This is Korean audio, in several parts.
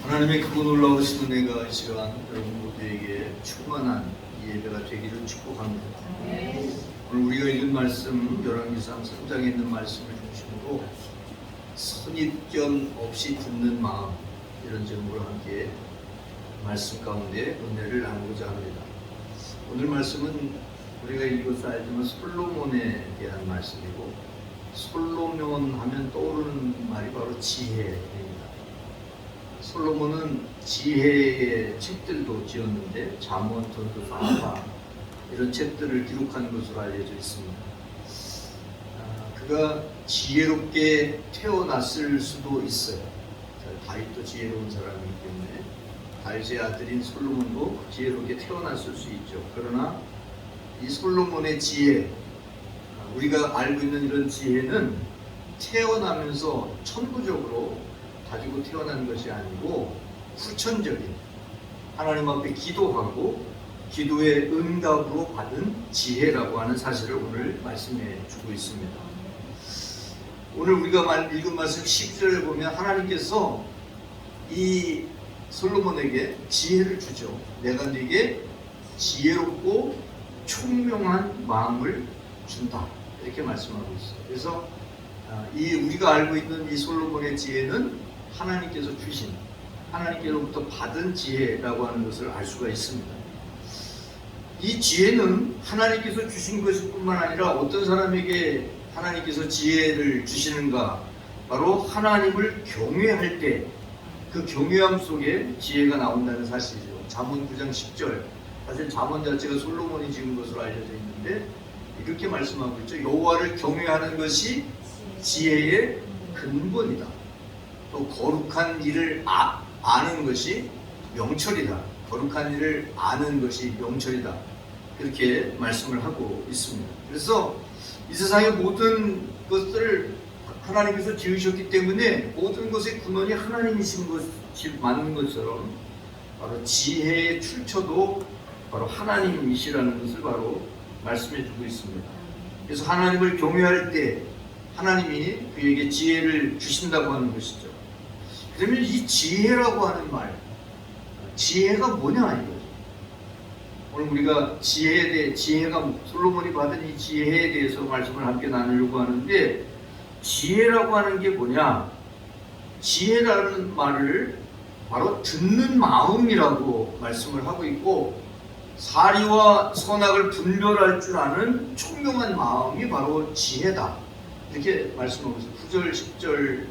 하나님의 크고 놀라우신 은혜가 이 시간 여러분 모두에게 충만한 이 예배가 되기를 축복합니다. 오늘 우리가 읽은 말씀 열왕기상 3장에 있는 말씀을 중심으로 선입견 없이 듣는 마음, 이런 제목으로 함께 말씀 가운데 은혜를 나누고자 합니다. 오늘 말씀은 우리가 읽어서 알지만 솔로몬에 대한 말씀이고, 솔로몬 하면 떠오르는 말이 바로 지혜입니다. 솔로몬은 지혜의 책들도 지었는데 잠언, 전도서, 이런 책들을 기록한 것으로 알려져 있습니다. 그가 지혜롭게 태어났을 수도 있어요. 다윗도 지혜로운 사람이기 때문에 다윗의 아들인 솔로몬도 지혜롭게 태어났을 수 있죠. 그러나 이 솔로몬의 지혜, 우리가 알고 있는 이런 지혜는 태어나면서 천부적으로 가지고 태어난 것이 아니고 후천적인, 하나님 앞에 기도하고 기도의 응답으로 받은 지혜라고 하는 사실을 오늘 말씀해 주고 있습니다. 오늘 우리가 읽은 말씀 10절에 보면 하나님께서 이 솔로몬에게 지혜를 주죠. 내가 네게 지혜롭고 총명한 마음을 준다, 이렇게 말씀하고 있어요. 그래서 우리가 알고 있는 이 솔로몬의 지혜는 하나님께서 주신, 하나님께로부터 받은 지혜라고 하는 것을 알 수가 있습니다. 이 지혜는 하나님께서 주신 것일 뿐만 아니라 어떤 사람에게 하나님께서 지혜를 주시는가, 바로 하나님을 경외할 때 그 경외함 속에 지혜가 나온다는 사실이죠. 잠언 9장 10절, 사실 잠언 자체가 솔로몬이 지은 것으로 알려져 있는데 이렇게 말씀하고 있죠. 여호와를 경외하는 것이 지혜의 근본이다. 또 거룩한 일을 아는 것이 명철이다. 거룩한 일을 아는 것이 명철이다. 그렇게 말씀을 하고 있습니다. 그래서 이 세상의 모든 것들을 하나님께서 지으셨기 때문에 모든 것의 근원이 하나님이신 것이 맞는 것처럼 바로 지혜의 출처도 바로 하나님이시라는 것을 바로 말씀해 주고 있습니다. 그래서 하나님을 경외할 때 하나님이 그에게 지혜를 주신다고 하는 것이죠. 그러면 이 지혜라고 하는 말, 지혜가 뭐냐 이거죠. 오늘 우리가 지혜가 솔로몬이 받은 이 지혜에 대해서 말씀을 함께 나누려고 하는데, 지혜라고 하는 게 뭐냐? 지혜라는 말을 바로 듣는 마음이라고 말씀을 하고 있고, 사리와 선악을 분별할 줄 아는 총명한 마음이 바로 지혜다, 이렇게 말씀하고 있어요. 9절, 10절,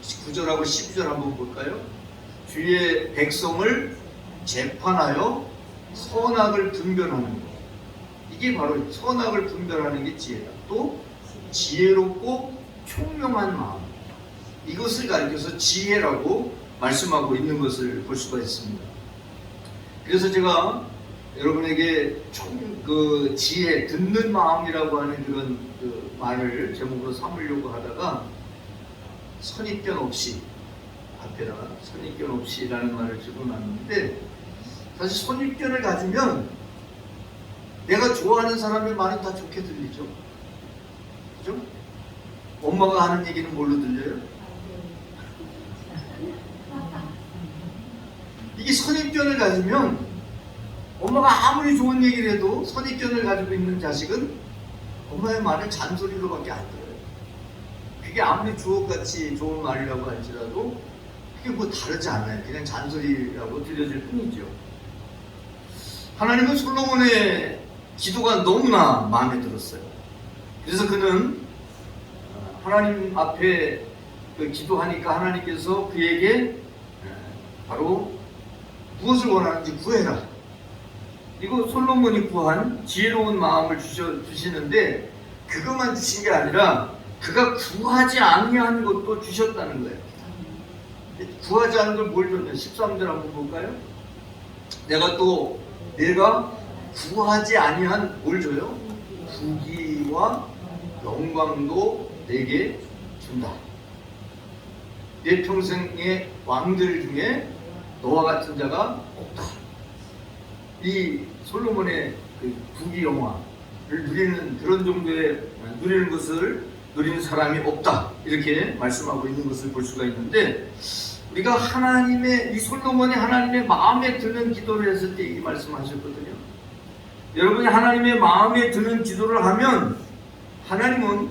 9절하고 12절 한번 볼까요? 주의 백성을 재판하여 선악을 분별하는 것, 이게 바로 선악을 분별하는 게 지혜다. 또 지혜롭고 총명한 마음, 이것을 가리켜서 지혜라고 말씀하고 있는 것을 볼 수가 있습니다. 그래서 제가 여러분에게 그 지혜, 듣는 마음이라고 하는 그런 그 말을 제목으로 삼으려고 하다가 선입견 없이, 앞에다가 선입견 없이라는 말을 집어넣었는데, 사실 선입견을 가지면 내가 좋아하는 사람의 말은 다 좋게 들리죠. 그죠? 엄마가 하는 얘기는 뭘로 들려요? 이게 선입견을 가지면 엄마가 아무리 좋은 얘기를 해도 선입견을 가지고 있는 자식은 엄마의 말을 잔소리로밖에 안 들어요. 그게 아무리 주옥같이 좋은 말이라고 할지라도 그게 뭐 다르지 않아요. 그냥 잔소리라고 들려질 뿐이죠. 하나님은 솔로몬의 기도가 너무나 마음에 들었어요. 그래서 그는 하나님 앞에 기도하니까 하나님께서 그에게 바로 무엇을 원하는지 구해라. 그리고 솔로몬이 구한 지혜로운 마음을 주시는데, 그것만 주신 게 아니라 그가 구하지 아니한 것도 주셨다는 거예요. 구하지 않은 걸 뭘 줬냐? 13절 한번 볼까요? 내가 구하지 아니한 뭘 줘요? 부귀와 영광도 내게 준다. 내 평생의 왕들 중에 너와 같은 자가 없다. 이 솔로몬의 그 부귀 영화를 누리는, 그런 정도의 누리는 것을 누리는 사람이 없다, 이렇게 말씀하고 있는 것을 볼 수가 있는데, 우리가 하나님의, 이 솔로몬이 하나님의 마음에 드는 기도를 했을 때 이 말씀하셨거든요. 여러분이 하나님의 마음에 드는 기도를 하면 하나님은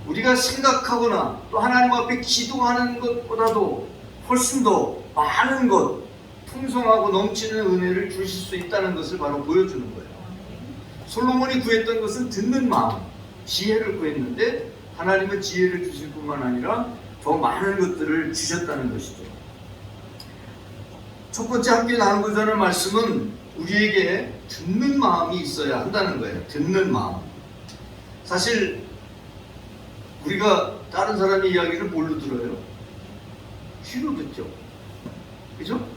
우리가 생각하거나 또 하나님 앞에 기도하는 것보다도 훨씬 더 많은 것, 풍성하고 넘치는 은혜를 주실 수 있다는 것을 바로 보여주는 거예요. 솔로몬이 구했던 것은 듣는 마음, 지혜를 구했는데 하나님은 지혜를 주실 뿐만 아니라 더 많은 것들을 주셨다는 것이죠. 첫 번째 함께 나누고자 하는 말씀은 우리에게 듣는 마음이 있어야 한다는 거예요. 듣는 마음. 사실 우리가 다른 사람의 이야기를 뭘로 들어요? 귀로 듣죠. 그죠?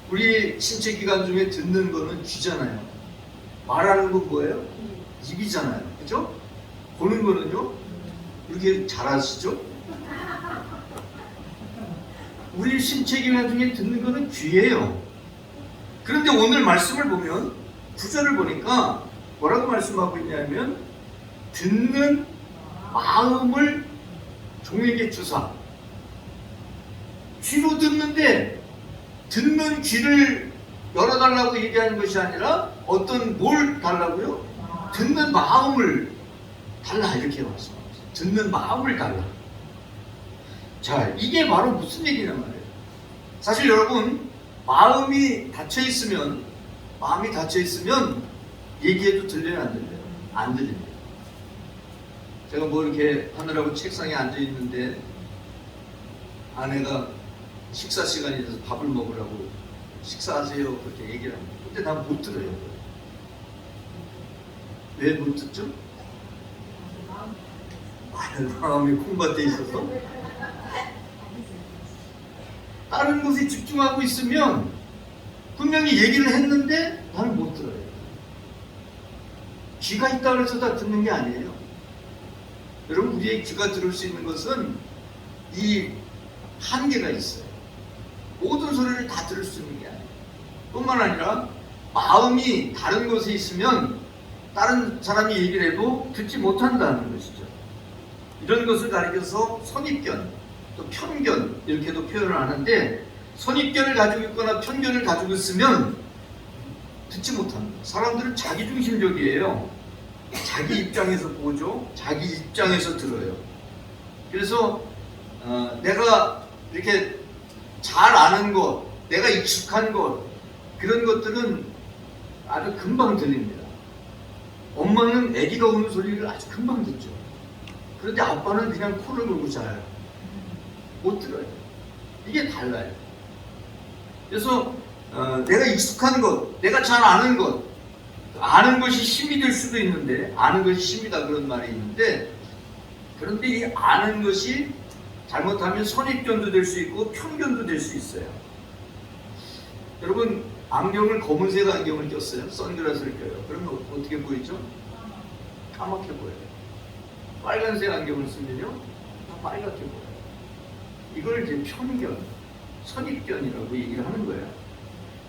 우리 신체 기관 중에 듣는 거는 귀잖아요. 말하는 건 뭐예요? 입이잖아요. 그죠? 보는 거는요? 이렇게 잘하시죠? 우리 신체 기관 중에 듣는 거는 귀예요. 그런데 오늘 말씀을 보면, 구절을 보니까 뭐라고 말씀하고 있냐면, 듣는 마음을 종에게 주사. 귀로 듣는데 듣는 귀를 열어달라고 얘기하는 것이 아니라 어떤 뭘 달라고요? 듣는 마음을 달라, 이렇게 말씀합니다. 듣는 마음을 달라. 자, 이게 바로 무슨 얘기냐 말이에요. 사실 여러분, 마음이 닫혀있으면 얘기해도 들려요, 안 들려요? 안 들립니다. 제가 뭐 이렇게 하느라고 책상에 앉아있는데 아내가 식사 시간이 돼서 밥을 먹으라고 식사하세요, 그렇게 얘기를 합니다. 근데 난 못 들어요. 왜 못 듣죠? 마음이 콩밭에 있어서 다른 것에 집중하고 있으면 분명히 얘기를 했는데 나는 못 들어요. 귀가 있다고 해서 다 듣는 게 아니에요. 여러분, 우리의 귀가 들을 수 있는 것은 이 한계가 있어요. 모든 소리를 다 들을 수 있는 게 아니에요. 뿐만 아니라 마음이 다른 곳에 있으면 다른 사람이 얘기를 해도 듣지 못한다는 것이죠. 이런 것을 가리켜서 선입견, 또 편견, 이렇게도 표현을 하는데, 선입견을 가지고 있거나 편견을 가지고 있으면 듣지 못합니다. 사람들은 자기중심적이에요. 자기 입장에서 보죠. 자기 입장에서 들어요. 그래서 내가 이렇게 잘 아는 것, 내가 익숙한 것, 그런 것들은 아주 금방 들립니다. 엄마는 아기가 우는 소리를 아주 금방 듣죠. 그런데 아빠는 그냥 코를 골고 자요. 못 들어요. 이게 달라요. 그래서 내가 익숙한 것, 내가 잘 아는 것, 아는 것이 힘이 될 수도 있는데, 아는 것이 힘이다 그런 말이 있는데, 그런데 이 아는 것이 잘못하면 선입견도 될 수 있고 편견도 될 수 있어요. 여러분, 안경을, 검은색 안경을 꼈어요. 선글라스를 껴요. 그러면 어떻게 보이죠? 까맣게 보여요. 빨간색 안경을 쓰면요, 다 빨갛게 보여요. 이걸 이제 편견, 선입견이라고 얘기를 하는 거예요.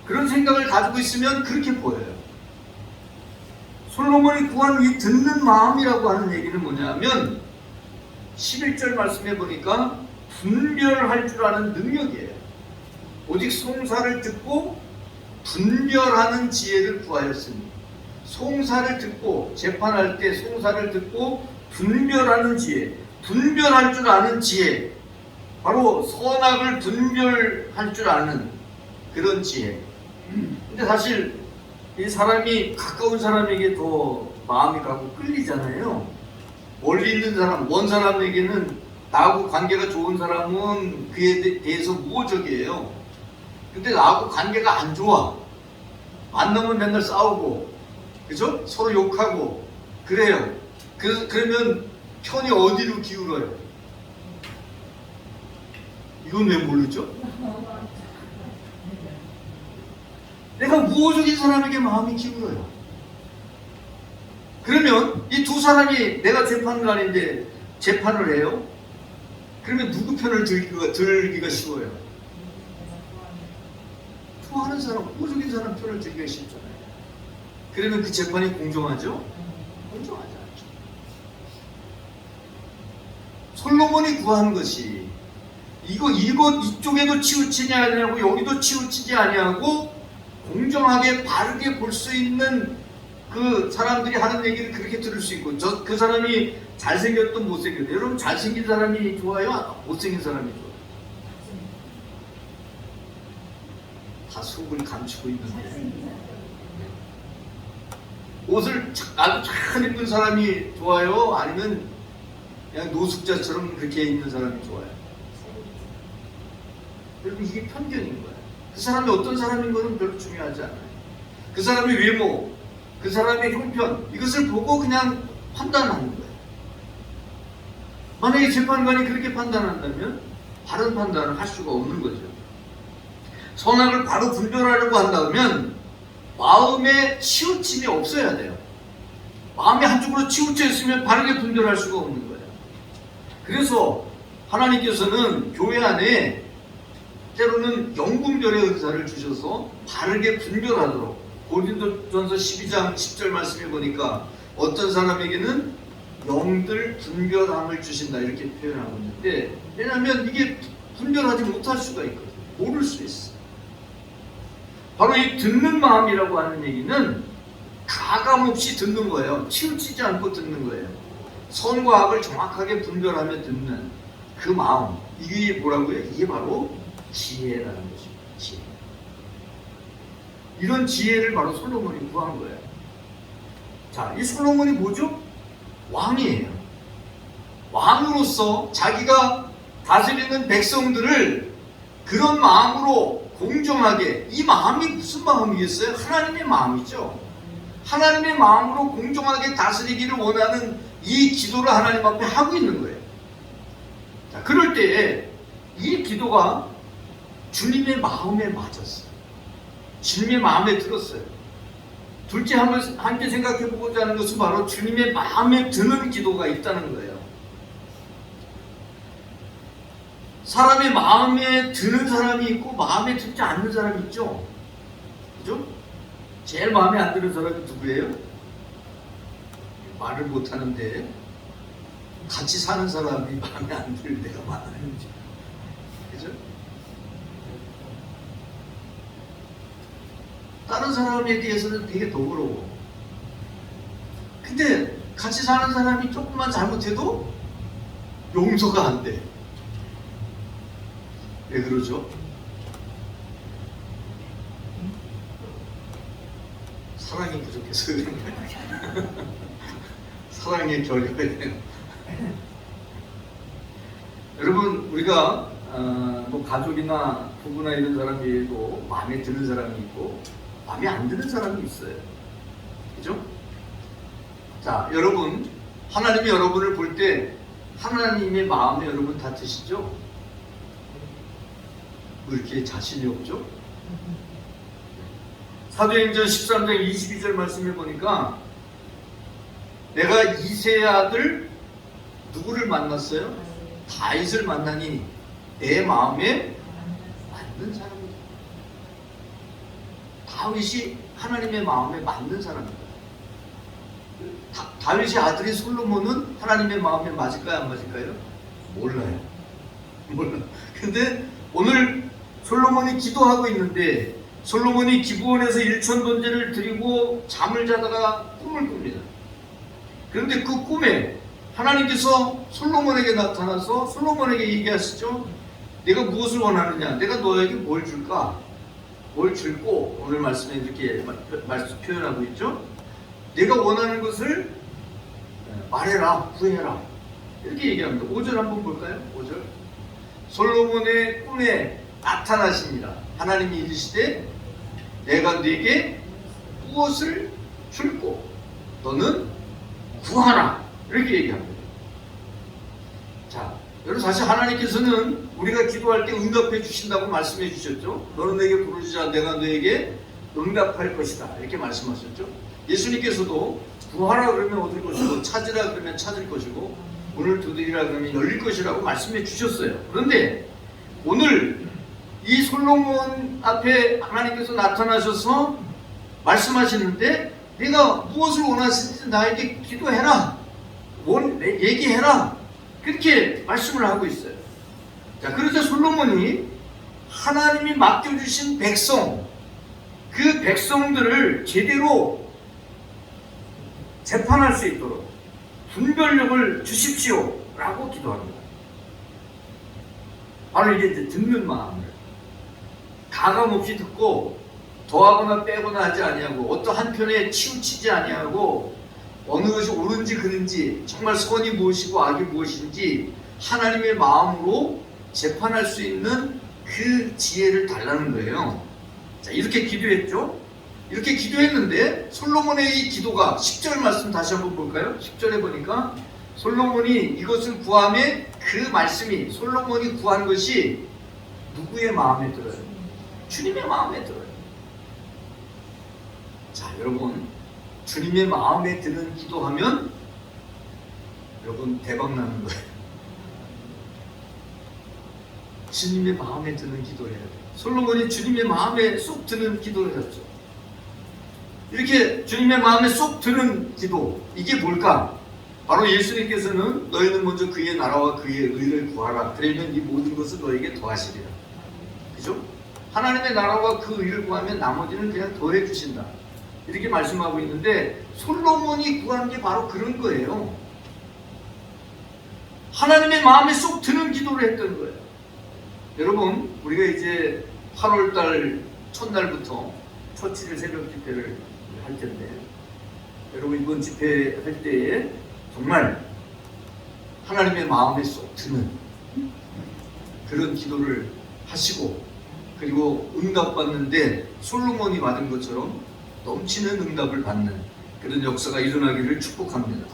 그런 생각을 가지고 있으면 그렇게 보여요. 솔로몬이 구한 이 듣는 마음이라고 하는 얘기는 뭐냐면, 11절 말씀해 보니까 분별할 줄 아는 능력이에요. 오직 송사를 듣고 분별하는 지혜를 구하였으니, 송사를 듣고, 재판할 때 송사를 듣고 분별하는 지혜, 분별할 줄 아는 지혜, 바로 선악을 분별할 줄 아는 그런 지혜. 근데 사실 이 사람이 가까운 사람에게 더 마음이 가고 끌리잖아요. 멀리 있는 사람, 먼 사람에게는, 나하고 관계가 좋은 사람은 그에 대해서 무호적이에요. 근데 나하고 관계가 안 좋아, 만나면 맨날 싸우고, 그죠? 서로 욕하고 그래요. 그러면 편이 어디로 기울어요? 이건 왜 모르죠? 내가 무호적인 사람에게 마음이 기울어요. 그러면 이 두 사람이, 내가 재판관인데 재판을 해요. 그러면 누구 편을 들기가 쉬워요? 좋아하는 사람, 무호적인 사람 편을 들기가 쉽잖아요. 그러면 그 재판이 공정하죠? 공정하지 않죠. 솔로몬이 구한 것이 이쪽에도 치우치지 아니하고 여기도 치우치지 아니하고 공정하게 바르게 볼 수 있는 그 사람들이 하는 얘기를 그렇게 들을 수 있고, 그 사람이 잘생겼든 못생겼든, 여러분 잘생긴 사람이 좋아요? 못생긴 사람이 좋아요? 다 속을 감추고 있는데, 옷을 아주 잘 입은 사람이 좋아요? 아니면 그냥 노숙자처럼 그렇게 입는 사람이 좋아요? 여러분, 이게 편견인 거예요. 그 사람이 어떤 사람인 거는 별로 중요하지 않아요. 그 사람의 외모, 그 사람의 형편, 이것을 보고 그냥 판단하는 거예요. 만약에 재판관이 그렇게 판단한다면 바른 판단을 할 수가 없는 거죠. 선악을 바로 분별하려고 한다면 마음에 치우침이 없어야 돼요. 마음이 한쪽으로 치우쳐 있으면 바르게 분별할 수가 없는 거예요. 그래서 하나님께서는 교회 안에 때로는 영분별의 은사를 주셔서 바르게 분별하도록, 고린도전서 12장 10절 말씀해 보니까 어떤 사람에게는 영들 분별함을 주신다 이렇게 표현하고 있는데, 왜냐하면 이게 분별하지 못할 수가 있거든요. 모를 수 있어요. 바로 이 듣는 마음이라고 하는 얘기는 가감없이 듣는 거예요. 치우치지 않고 듣는 거예요. 선과 악을 정확하게 분별하며 듣는 그 마음, 이게 뭐라고요? 이게 바로 지혜라는 것입니다. 지혜. 이런 지혜를 바로 솔로몬이 구한 거예요. 자, 이 솔로몬이 뭐죠? 왕이에요. 왕으로서 자기가 다스리는 백성들을 그런 마음으로 공정하게, 이 마음이 무슨 마음이겠어요? 하나님의 마음이죠. 하나님의 마음으로 공정하게 다스리기를 원하는 이 기도를 하나님 앞에 하고 있는 거예요. 자, 그럴 때에 이 기도가 주님의 마음에 맞았어요. 주님의 마음에 들었어요. 둘째 함께 생각해 보고자 하는 것은 바로 주님의 마음에 드는 기도가 있다는 거예요. 사람의 마음에 드는 사람이 있고 마음에 들지 않는 사람이 있죠. 그죠? 제일 마음에 안 드는 사람이 누구예요? 말을 못 하는데 같이 사는 사람이 마음에 안 드는 데가 많아요. 그죠? 다른 사람에 대해서는 되게 더부러워. 근데 같이 사는 사람이 조금만 잘못해도 용서가 안 돼. 왜 그러죠? 사랑이 부족해서 그런 거예요. 사랑의 결여야 돼요. 여러분, 우리가 뭐 가족이나 부부나 이런 사람들도 마음에 드는 사람이 있고 마음에 안 드는 사람이 있어요. 그죠? 자, 여러분, 하나님이 여러분을 볼 때 하나님의 마음에 여러분 다 드시죠? 왜 이렇게 자신이 없죠? 사도행전 13장 22절 말씀해 보니까 내가 이새의 아들 누구를 만났어요? 다윗을 만나니 내 마음에 맞는 사람이다. 다윗이 하나님의 마음에 맞는 사람이다. 다윗의 아들이 솔로몬은 하나님의 마음에 맞을까요? 안 맞을까요? 몰라요. 몰라. 근데 오늘 솔로몬이 기도하고 있는데 솔로몬이 기브온에서 일천번제를 드리고 잠을 자다가 꿈을 꿉니다. 그런데 그 꿈에 하나님께서 솔로몬에게 나타나서 솔로몬에게 얘기하시죠. 내가 무엇을 원하느냐? 내가 너에게 뭘 줄까? 뭘 줄고 오늘 말씀에 이렇게 표현하고 있죠. 내가 원하는 것을 말해라, 구해라. 이렇게 얘기합니다. 5절 한번 볼까요? 5절. 솔로몬의 꿈에 나타나십니다. 하나님이 이르시되 내가 네게 무엇을 줄고 너는 구하라. 이렇게 얘기합니다. 자, 여러분, 사실 하나님께서는 우리가 기도할 때 응답해 주신다고 말씀해 주셨죠. 너는 내게 부르짖으라 내가 너에게 응답할 것이다. 이렇게 말씀하셨죠. 예수님께서도 구하라 그러면 얻을 것이고 찾으라 그러면 찾을 것이고 문을 두드리라 그러면 열릴 것이라고 말씀해 주셨어요. 그런데 오늘 이 솔로몬 앞에 하나님께서 나타나셔서 말씀하시는데 내가 무엇을 원하시는지 나에게 기도해라. 얘기해라. 그렇게 말씀을 하고 있어요. 자, 그러자 솔로몬이 하나님이 맡겨주신 백성, 그 백성들을 제대로 재판할 수 있도록 분별력을 주십시오 라고 기도합니다. 바로 이게 이제 듣는 마음을 가감없이 듣고 더하거나 빼거나 하지 아니하고 어떤 한편에 치우치지 아니하고 어느 것이 옳은지 그른지 정말 선이 무엇이고 악이 무엇인지 하나님의 마음으로 재판할 수 있는 그 지혜를 달라는 거예요. 자, 이렇게 기도했죠. 이렇게 기도했는데 솔로몬의 이 기도가 10절 말씀 다시 한번 볼까요? 10절에 보니까 솔로몬이 이것을 구함에 그 말씀이 솔로몬이 구한 것이 누구의 마음에 들어요? 주님의 마음에 들어요. 자, 여러분, 주님의 마음에 드는 기도하면 여러분 대박 나는 거예요. 주님의 마음에 드는 기도를 해야 돼요. 솔로몬이 주님의 마음에 쏙 드는 기도를 했죠. 이렇게 주님의 마음에 쏙 드는 기도, 이게 뭘까? 바로 예수님께서는 너희는 먼저 그의 나라와 그의 의를 구하라. 그러면 이 모든 것을 너에게 더하시리라. 그죠? 하나님의 나라와 그 의를 구하면 나머지는 그냥 더해 주신다. 이렇게 말씀하고 있는데 솔로몬이 구한 게 바로 그런 거예요. 하나님의 마음에 쏙 드는 기도를 했던 거예요. 여러분, 우리가 이제 8월달 첫날부터 첫 7일 새벽 집회를 할 텐데 여러분 이번 집회 할 때에 정말 하나님의 마음에 쏙 드는 그런 기도를 하시고 그리고 응답받는데 솔로몬이 받은 것처럼 넘치는 응답을 받는 그런 역사가 일어나기를 축복합니다.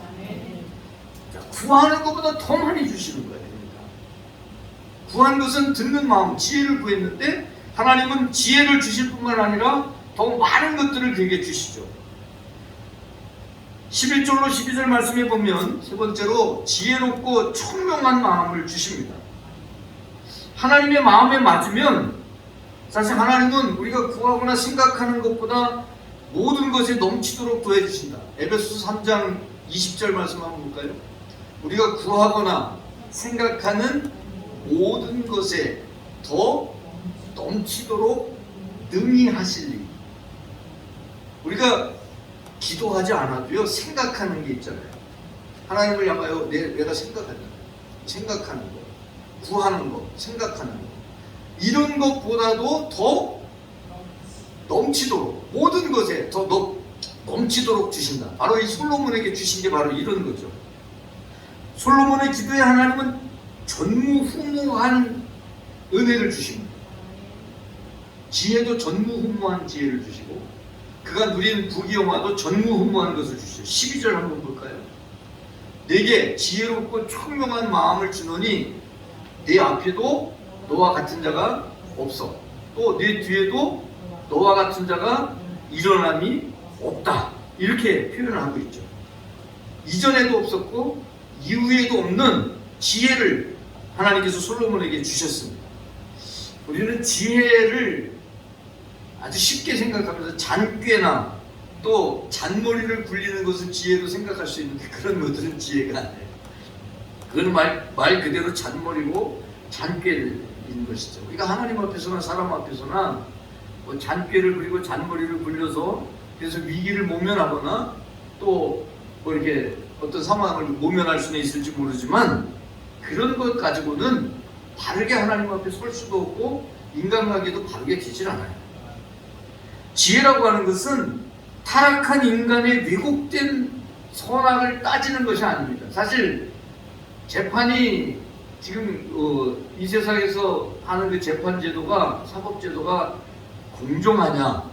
자, 구하는 것보다 더 많이 주시는 거예요. 그러니까. 구한 것은 듣는 마음, 지혜를 구했는데 하나님은 지혜를 주실 뿐만 아니라 더 많은 것들을 그에게 주시죠. 11절로 12절 말씀에 보면 세 번째로 지혜롭고 총명한 마음을 주십니다. 하나님의 마음에 맞으면 사실 하나님은 우리가 구하거나 생각하는 것보다 모든 것에 넘치도록 더해주신다. 에베소서 3장 20절 말씀 한번 볼까요? 우리가 구하거나 생각하는 모든 것에 더 넘치도록 능히 하시리. 우리가 기도하지 않아도요 생각하는 게 있잖아요. 하나님을 향하여 내가 생각하는 거, 구하는 거, 생각하는 거 이런 것보다도 더 넘치도록 모든 것에 더 넘치도록 주신다. 바로 이 솔로몬에게 주신 게 바로 이런 거죠. 솔로몬의 기도에 하나님은 전무후무한 은혜를 주십니다. 지혜도 전무후무한 지혜를 주시고 그가 누린 부귀영화도 전무후무한 것을 주시죠. 12절 한번 볼까요? 내게 지혜롭고 총명한 마음을 주노니 내 앞에도 너와 같은 자가 없어. 또 내 뒤에도 너와 같은 자가 일어남이 없다. 이렇게 표현을 하고 있죠. 이전에도 없었고 이후에도 없는 지혜를 하나님께서 솔로몬에게 주셨습니다. 우리는 지혜를 아주 쉽게 생각하면서 잔꾀나 또 잔머리를 굴리는 것을 지혜로 생각할 수 있는데 그런 것들은 지혜가 아니에요. 그건 말 그대로 잔머리고 잔꾀인 것이죠. 우리가 하나님 앞에서나 사람 앞에서나 뭐 잔꾀를 부리고 잔머리를 굴려서 그래서 위기를 모면하거나 또 뭐 이렇게 어떤 상황을 모면할 수는 있을지 모르지만 그런 것 가지고는 바르게 하나님 앞에 설 수도 없고 인간관계도 바르게 되질 않아요. 지혜라고 하는 것은 타락한 인간의 왜곡된 선악을 따지는 것이 아닙니다. 사실 재판이 지금 이 세상에서 하는 그 재판 제도가 사법 제도가 공정하냐,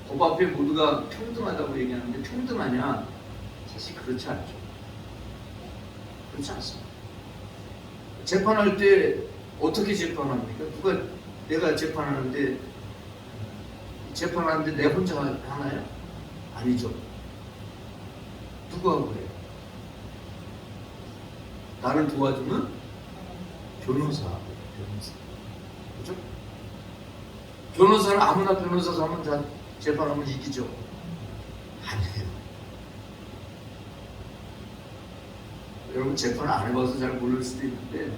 법 앞에 모두가 평등하다고 얘기하는데 평등하냐? 사실 그렇지 않죠. 그렇지 않습니다. 재판할 때 어떻게 재판합니까? 내가 재판하는데 내 혼자 하나요? 아니죠. 누구하고 해요? 나를 도와주는 변호사하고 변호사. 그렇죠? 변호사는 아무나 변호사 하면 다 재판하면 이기죠. 아니에요. 여러분 재판을 안 해봐서 잘 모를 수도 있는데,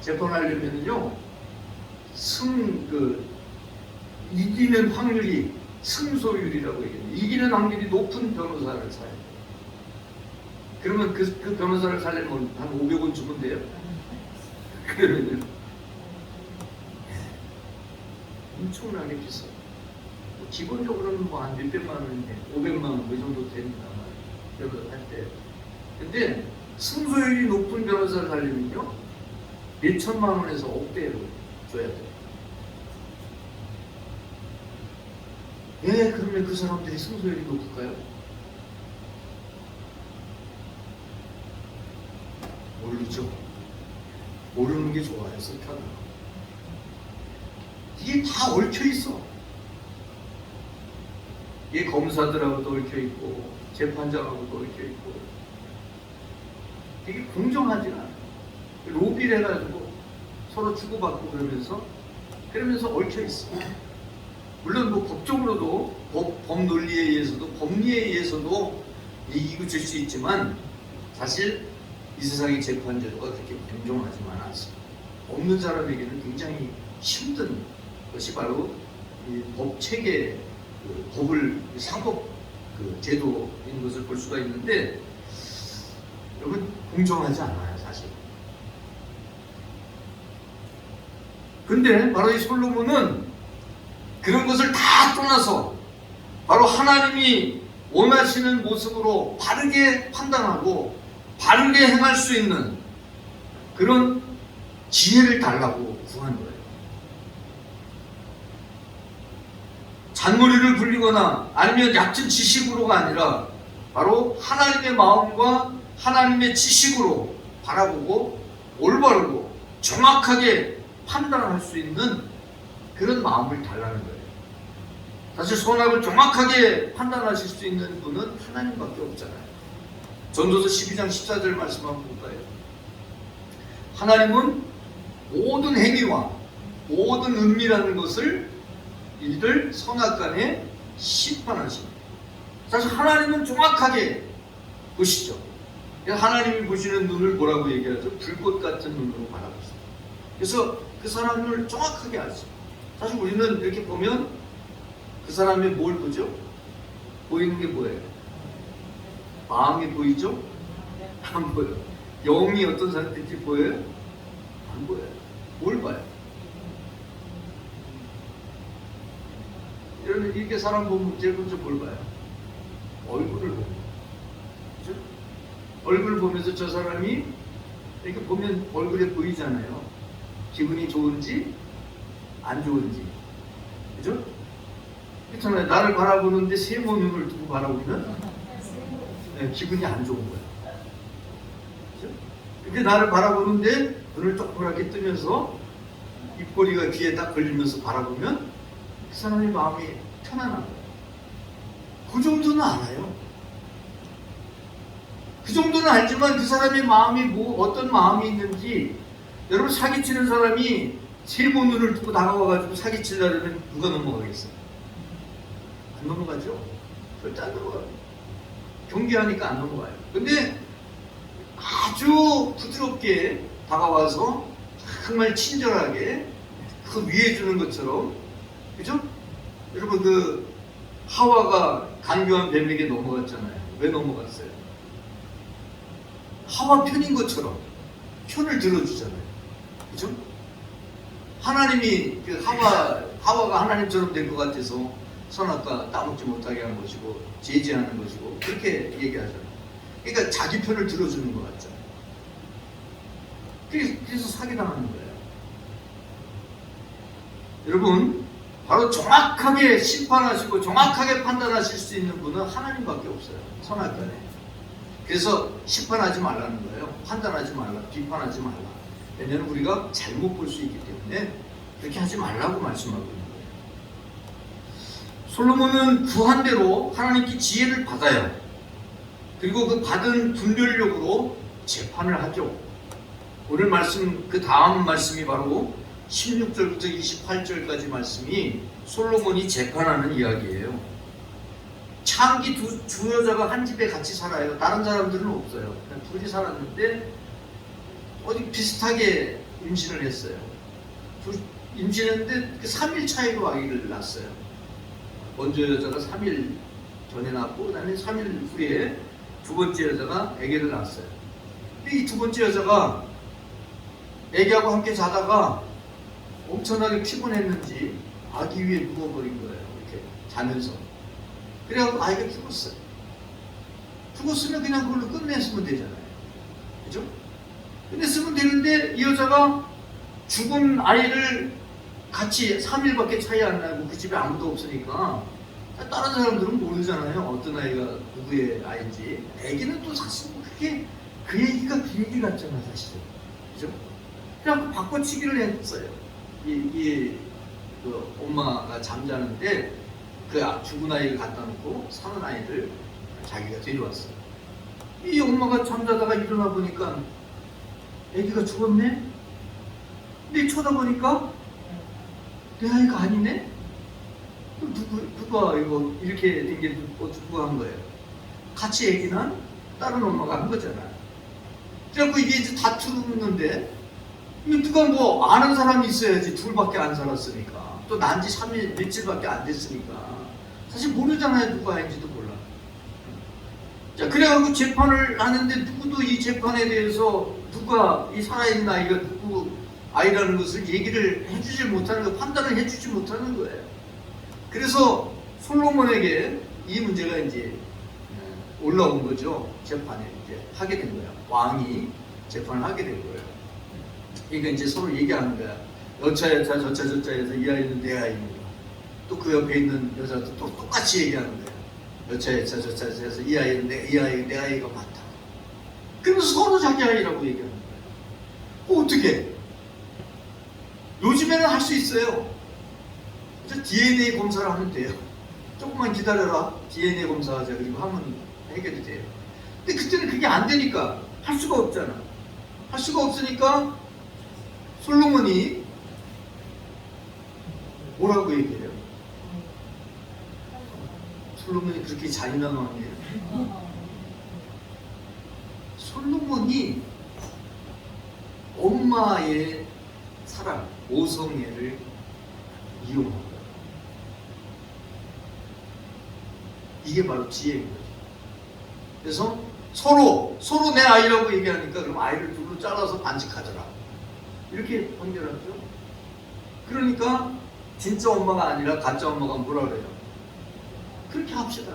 재판하려면요 이기는 확률이, 승소율이라고 얘기해요. 이기는 확률이 높은 변호사를 사야 돼요. 그러면 그 변호사를 사려면 한 500원 주면 돼요. 그러면요 엄청나게 비싸요. 기본적으로는 뭐 한 몇백만 원인데 500만 원 그 정도 됩니다. 변호사 할 때. 근데 승소율이 높은 변호사를 하려면요 몇 천만 원에서 억대로 줘야 돼요. 왜 그러면 그 사람들이 승소율이 높을까요? 모르죠. 모르는 게 좋아요. 편하고. 이게 다 얽혀 있어. 이게 검사들하고도 얽혀 있고 재판장하고도 얽혀 있고, 이게 공정하지가 않아요. 로비를 해가지고 서로 주고받고 그러면서 얽혀 있어. 물론 뭐 법적으로도 법 논리에 의해서도 법리에 의해서도 이기고 질 수 있지만, 사실 이 세상의 재판 제도가 그렇게 공정하지만 않습니다. 없는 사람에게는 굉장히 힘든 것이 바로 이 법 체계, 법을 상법 제도인 것을 볼 수가 있는데, 여러분 공정하지 않아요, 사실. 근데 바로 이 솔로몬은 그런 것을 다 떠나서 바로 하나님이 원하시는 모습으로 바르게 판단하고 바르게 행할 수 있는 그런 지혜를 달라고 구한 거예요. 잔머리를 굴리거나 아니면 얕은 지식으로가 아니라 바로 하나님의 마음과 하나님의 지식으로 바라보고 올바르고 정확하게 판단할 수 있는 그런 마음을 달라는 거예요. 사실 선악을 정확하게 판단하실 수 있는 분은 하나님밖에 없잖아요. 전도서 12장 14절 말씀 한번 볼까요? 하나님은 모든 행위와 모든 은밀한 것을 이들 선악간에 심판하십니다. 사실 하나님은 정확하게 보시죠. 하나님이 보시는 눈을 뭐라고 얘기하죠? 불꽃 같은 눈으로 바라보십니다. 그래서 그 사람을 정확하게 알죠. 사실 우리는 이렇게 보면 그 사람이 뭘 보죠? 보이는 게 뭐예요? 마음이 보이죠? 안 보여요. 영이 어떤 상태인지 보여요? 안 보여요. 뭘 봐요? 여러분 이렇게 사람 보면 제일 먼저 뭘 봐요? 얼굴을 보고. 그죠? 얼굴을 보면서 저 사람이 이렇게 보면 얼굴에 보이잖아요. 기분이 좋은지 안 좋은지. 그죠? 그렇잖아요. 나를 바라보는데 세모 눈을 두고 바라보면 기분이 안 좋은 거예요. 그죠? 근데 나를 바라보는데 눈을 조그맣게 뜨면서 입꼬리가 귀에 딱 걸리면서 바라보면 그 사람의 마음이 편안한 거예요. 그 정도는 알아요. 그 정도는 알지만 그 사람의 마음이 어떤 마음이 있는지, 여러분 사기치는 사람이 세모 눈을 두고 다가와가지고 사기치려면 누가 넘어가겠어요? 안 넘어가죠? 절대 안 넘어가요. 경계하니까 안 넘어가요. 근데 아주 부드럽게 다가와서 정말 친절하게 그 위해 주는 것처럼, 그죠? 여러분 하와가 간교한 뱀에게 넘어갔잖아요. 왜 넘어갔어요? 하와 편인 것처럼 편을 들어주잖아요. 그죠? 하나님이 하와가 하나님처럼 된 것 같아서 선악과 따먹지 못하게 한 것이고 제지하는 것이고 그렇게 얘기하잖아요. 그러니까 자기 편을 들어주는 것 같잖아요. 그래서 사기당하는 거예요. 여러분 바로 정확하게 심판하시고 정확하게 판단하실 수 있는 분은 하나님밖에 없어요. 선악간에. 그래서 심판하지 말라는 거예요. 판단하지 말라, 비판하지 말라. 왜냐하면 우리가 잘못 볼 수 있기 때문에 그렇게 하지 말라고 말씀하고 있는 거예요. 솔로몬은 구한 대로 하나님께 지혜를 받아요. 그리고 그 받은 분별력으로 재판을 하죠. 오늘 말씀, 그 다음 말씀이 바로 16절부터 28절까지 말씀이 솔로몬이 재판하는 이야기예요. 장기 두 여자가 한 집에 같이 살아요. 다른 사람들은 없어요. 그냥 둘이 살았는데 어디 비슷하게 임신을 했어요. 임신했는데 3일 차이로 아기를 낳았어요. 먼저 여자가 3일 전에 낳고 그다음에 3일 후에 두 번째 여자가 아기를 낳았어요. 근데 이 두 번째 여자가 아기하고 함께 자다가 엄청나게 피곤했는지 아기 위에 누워버린 거예요. 이렇게 자면서. 그래갖고 아이가 죽었어요. 죽었으면 그냥 그걸로 끝냈으면 되잖아요. 그죠? 끝냈으면 되는데 이 여자가 죽은 아이를 같이 3일밖에 차이 안 나고 그 집에 아무도 없으니까 다른 사람들은 모르잖아요. 어떤 아이가 누구의 아이인지. 애기는 또 사실 그게 그 얘기가 그 얘기 같잖아 사실은. 그죠? 그냥 바꿔치기를 했어요. 그 엄마가 잠자는데 그 죽은 아이를 갖다 놓고 사는 아이를 자기가 데려왔어요. 이 엄마가 잠자다가 일어나 보니까 애기가 죽었네? 근데 쳐다보니까 내 아이가 아니네? 누가 이거 이렇게 된 게 누가 한 거예요? 같이 애기는 다른 엄마가 한 거잖아요. 그래갖고 이게 이제 다투는데 누가 뭐 아는 사람이 있어야지. 둘밖에 안 살았으니까. 또 난지 3일 며칠밖에 안 됐으니까 사실 모르잖아요. 누가 아닌지도 몰라. 자, 그래갖고 재판을 하는데 누구도 이 재판에 대해서 누가 이 살아있는 아이가 누구 아이라는 것을 얘기를 해주지 못하는 거, 판단을 해주지 못하는 거예요. 그래서 솔로몬에게 이 문제가 이제 올라온 거죠. 재판에 이제 하게 된 거야. 왕이 재판을 하게 된 거예요. 그러니까 이제 서로 얘기하는 거야. 여차여차 저차저차해서 이 아이는 내 아이입니다. 또 그 옆에 있는 여자도 또 똑같이 얘기하는 거야. 여차여차 저차여차해서 이 아이는 내 아이가 맞다. 그러면서 서로 자기 아이라고 얘기하는 거야. 어떻게? 요즘에는 할 수 있어요. 그래서 DNA 검사를 하면 돼요. 조금만 기다려라. DNA 검사하자. 그리고 하면 해결이 돼요. 근데 그때는 그게 안 되니까 할 수가 없잖아. 할 수가 없으니까 솔로몬이 뭐라고 얘기해요? 솔로몬이 그렇게 잔인한 왕이에요. 솔로몬이 엄마의 사랑, 오성애를 이용한 거예요. 이게 바로 지혜인 거죠. 그래서 서로 내 아이라고 얘기하니까 그럼 아이를 둘로 잘라서 반칙하더라. 이렇게 판결하죠. 그러니까 진짜 엄마가 아니라 가짜 엄마가 뭐라 그래요? 그렇게 합시다.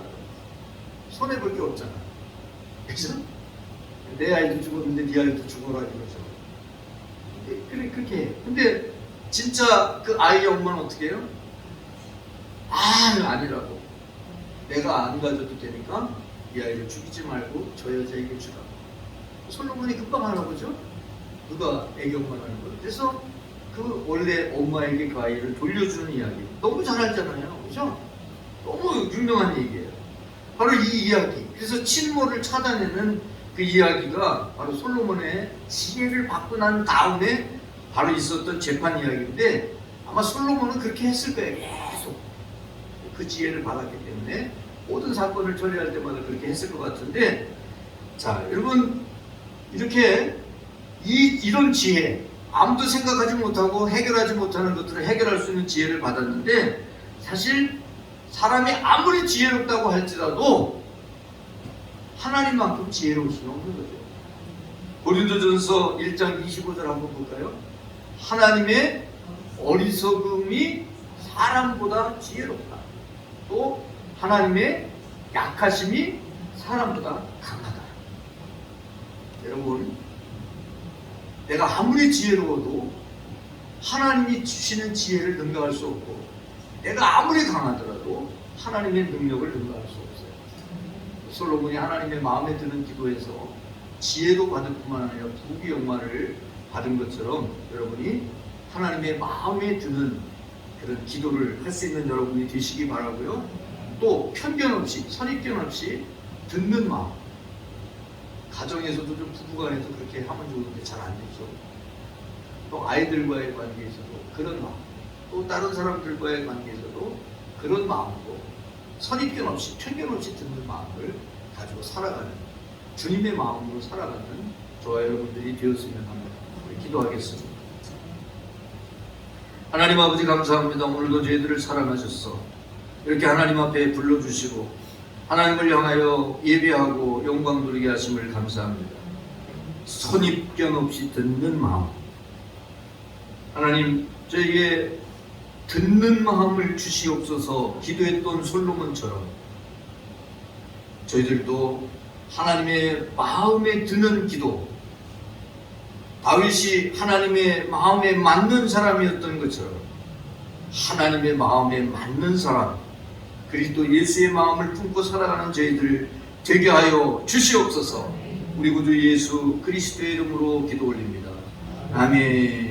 손해볼 게 없잖아. 그래서 내 아이도 죽었는데 네 아이도 죽어라 이거죠. 그래 그렇게 해. 근데 진짜 그 아이의 엄마는 어떻게 해요? 아니라고. 내가 안 가져도 되니까 이 아이를 죽이지 말고 저 여자에게 주라. 솔로몬이 금방 하나 보죠? 누가 애기 엄마라는 거. 그래서 그 원래 엄마에게 그 아이를 돌려주는 이야기. 너무 잘 알잖아요. 그죠? 너무 유명한 얘기예요. 바로 이 이야기. 그래서 친모를 찾아내는 그 이야기가 바로 솔로몬의 지혜를 받고 난 다음에 바로 있었던 재판 이야기인데 아마 솔로몬은 그렇게 했을 거예요. 계속 그 지혜를 받았기 때문에 모든 사건을 처리할 때마다 그렇게 했을 것 같은데, 자 여러분 이렇게 이런 지혜, 아무도 생각하지 못하고 해결하지 못하는 것들을 해결할 수 있는 지혜를 받았는데, 사실 사람이 아무리 지혜롭다고 할지라도 하나님만큼 지혜로울 수는 없는 거죠. 고린도전서 1장 25절 한번 볼까요? 하나님의 어리석음이 사람보다 지혜롭다. 또 하나님의 약하심이 사람보다 강하다. 여러분, 내가 아무리 지혜로워도 하나님이 주시는 지혜를 능가할 수 없고, 내가 아무리 강하더라도 하나님의 능력을 능가할 수 없어요. 솔로몬이 하나님의 마음에 드는 기도에서 지혜도 받을 뿐만 아니라 부귀 영화를 받은 것처럼 여러분이 하나님의 마음에 드는 그런 기도를 할 수 있는 여러분이 되시기 바라고요. 또 편견 없이, 선입견 없이 듣는 마음. 가정에서도 좀 부부간에도 그렇게 하면 좋은데 잘 안 되죠. 또 아이들과의 관계에서도 그런 마음, 또 다른 사람들과의 관계에서도 그런 마음으로 선입견 없이 편견 없이 듣는 마음을 가지고 살아가는 주님의 마음으로 살아가는 저와 여러분들이 되었으면 합니다. 우리 기도하겠습니다. 하나님 아버지 감사합니다. 오늘도 저희들을 사랑하셔서 이렇게 하나님 앞에 불러주시고 하나님을 향하여 예배하고 영광 누리게 하심을 감사합니다. 선입견 없이 듣는 마음, 하나님 저에게 듣는 마음을 주시옵소서. 기도했던 솔로몬처럼 저희들도 하나님의 마음에 드는 기도, 다윗이 하나님의 마음에 맞는 사람이었던 것처럼 하나님의 마음에 맞는 사람, 그리스도 예수의 마음을 품고 살아가는 저희들 되게 하여 주시옵소서. 우리 구주 예수 그리스도의 이름으로 기도 올립니다. 아멘.